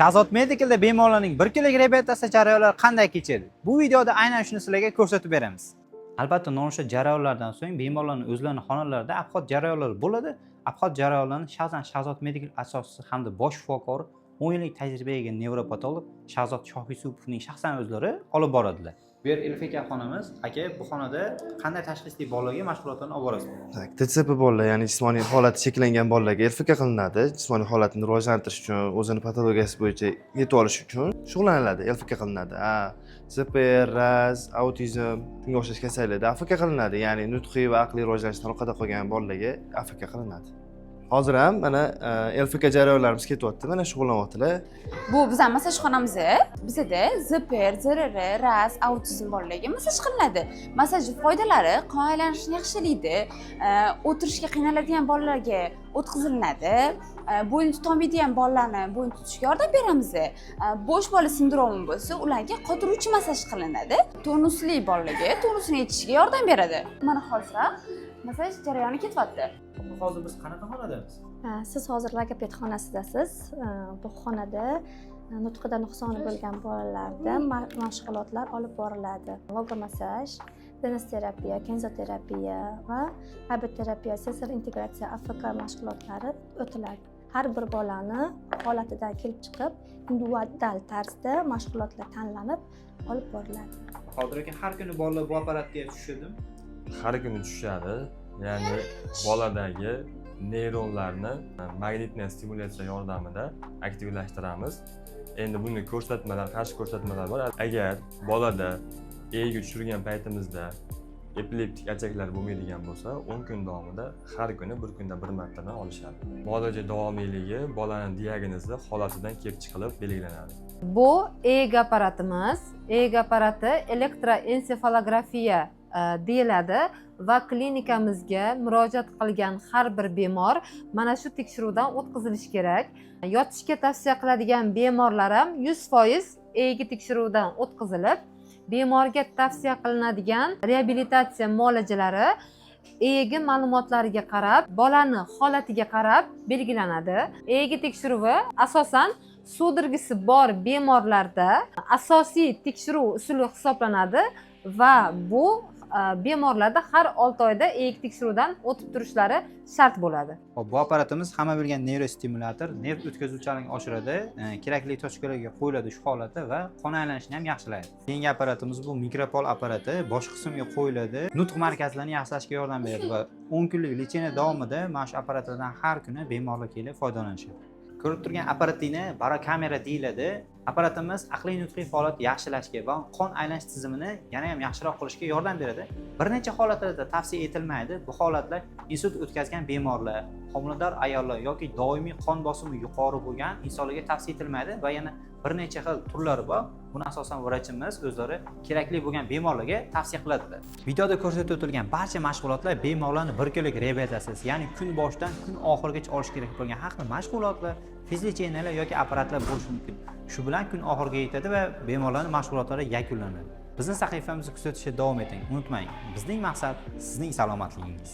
Shahzod Medical'da bemorlarning 1 kunlik reabilitatsiya jarayonlari qanday kechadi? Bu videoda aynan shuni sizlarga ko'rsatib beramiz. Albatta, nonushta jarayonlaridan so'ng bemorlarning o'zlarining xonalarida abxot jarayonlari bo'ladi. Abxot jarayonlarini Shahzod Medical asoschisi hamda bosh shifokori 10 yillik tajribaga ega nevropatolog Shahzod Shohisupovning shaxsan o'zlari olib boradilar. Bu yer Elfik xonamiz. Aka, bu xonada qanday tashxisli bolalarga mashg'ulotlarni olib borasiz? TCP bolalar, ya'ni jismoniy holati cheklangan bolalarga RFK qilinadi. Jismoniy holatini rivojlantirish uchun, o'zini patologiyasi bo'yicha yetib olish uchun shug'ullaniladi, RFK qilinadi. CPR, RAS, autizm, shunga o'xshash kasalliklarda AFK qilinadi. Ya'ni nutqiy va aqliy rivojlanishdan orqada qolgan bolalarga AFK qilinadi. Hozir ham mana LFK jarayonlarimiz ketyapti. Mana shug'ullanyaptilar. Bu bizning masaj xonamiz. Bizda ZPR, ZRR, RAS, autizm bolalarga masaj qilinadi. Masaj foydalari qon aylanishini yaxshilaydi, o'tirishga qiynaladigan bolalarga o'tkazilinadi, bo'yin tutolmaydigan bolalarni bo'yin tutishga yordam beramiz. Bo'sh bola sindromi bo'lsa, ularga qotiruvchi masaj qilinadi. Tonusli bolalarga tonusini yetishga yordam beradi. Mana hozir masaj jarayoni ketyapti. Hozir biz qanaqa xonadamiz? Siz hozir logoped xonasidasiz. Bu xonada nutqida nuqsoni bo'lgan bolalarda mashg'ulotlar olib boriladi. Logomasaj, tinish terapiya, kenzoterapiya va habit terapiya, sensor integratsiya, AFK mashg'ulotlari o'tiladi. Har bir bolani holatidan kelib chiqib, individual tarzda mashg'ulotlar tanlanib olib boriladi. Hozir har kuni bolalar bu apparatga tushadimi? Har kuni tushadi. Ya'ni boladagi neyronlarni magnitniy stimulyatsiya yordamida aktivlashtiramiz. Endi bunga ko'rsatmalar, qarshi ko'rsatmalar bor. Agar bolada e'ga tushirgan paytimizda epileptik achaklar bo'lmaydigan bo'lsa, 10 kun davomida har kuni bir kunda bir martadan olishadi. Muolaja davomiyligi bolaning diagnozi holatidan kelib chiqilib belgilanadi. Bu EEG apparatimiz. EEG apparati elektroensefalografiya deyiladi va klinikamizga murojaat qilgan har bir bemor mana shu tekshiruvdan o'tkazilishi kerak. Yotishga tavsiya qiladigan bemorlar ham 100% EEG tekshiruvidan o'tkazilib, bemorga tavsiya qilinadigan reabilitatsiya muolajalari EEG ma'lumotlariga qarab, bolani holatiga qarab belgilanadi. EEG tekshiruvi asosan sudirgisi bor bemorlarda asosiy tekshiruv usuli hisoblanadi va bu bemorlarda har 6 oyda EEG tekshiruvdan o'tib turishlari shart bo'ladi. Bu apparatimiz hamma bilgan neyrostimulyator, nerv o'tkazuvchanligini oshiradi, kerakli tochkalarga qo'yiladi shu holatda va qon aylanishini ham yaxshilaydi. Keyingi apparatimiz bu mikropol apparati, bosh qismga qo'yiladi, nutq markazlarini yaxshilashga yordam beradi va 10 kunlik lecheniya davomida mana shu apparatlardan har kuni bemorlar kelib foydalanishadi. Ko'rib turgan apparatina barokamera deyiladi. Apparatimiz aqliy nutqiy faoliyat yaxshilashga va qon aylanish tizimini yana ham yaxshiroq qilishga yordam beradi. Bir necha holatlarda tavsiya etilmaydi. Bu holatlar insult o'tkazgan bemorlar, homilador ayollar yoki doimiy qon bosimi yuqori bo'lgan insonlarga tavsiya etilmaydi va yana bir necha xil turlari bor. Buni asosan vrachimiz o'zlari kerakli bo'lgan bemorlarga tavsiya qiladilar. Videoda ko'rsatib o'tilgan barcha mashg'ulotlar bemorlarning 1 kunlik reabilitatsiyasi, ya'ni kun boshidan kun oxirigacha olish kerak bo'lgan har xil mashg'ulotlar, fizioterapiyalar yoki apparatlar bo'lishi mumkin. Shu bilan kun oxiriga yetadi va bemorlarning mashg'ulotlari yakunlanadi. Bizning sahifamizni kuzatishda davom eting. Unutmang, bizning maqsad sizning salomatligingiz.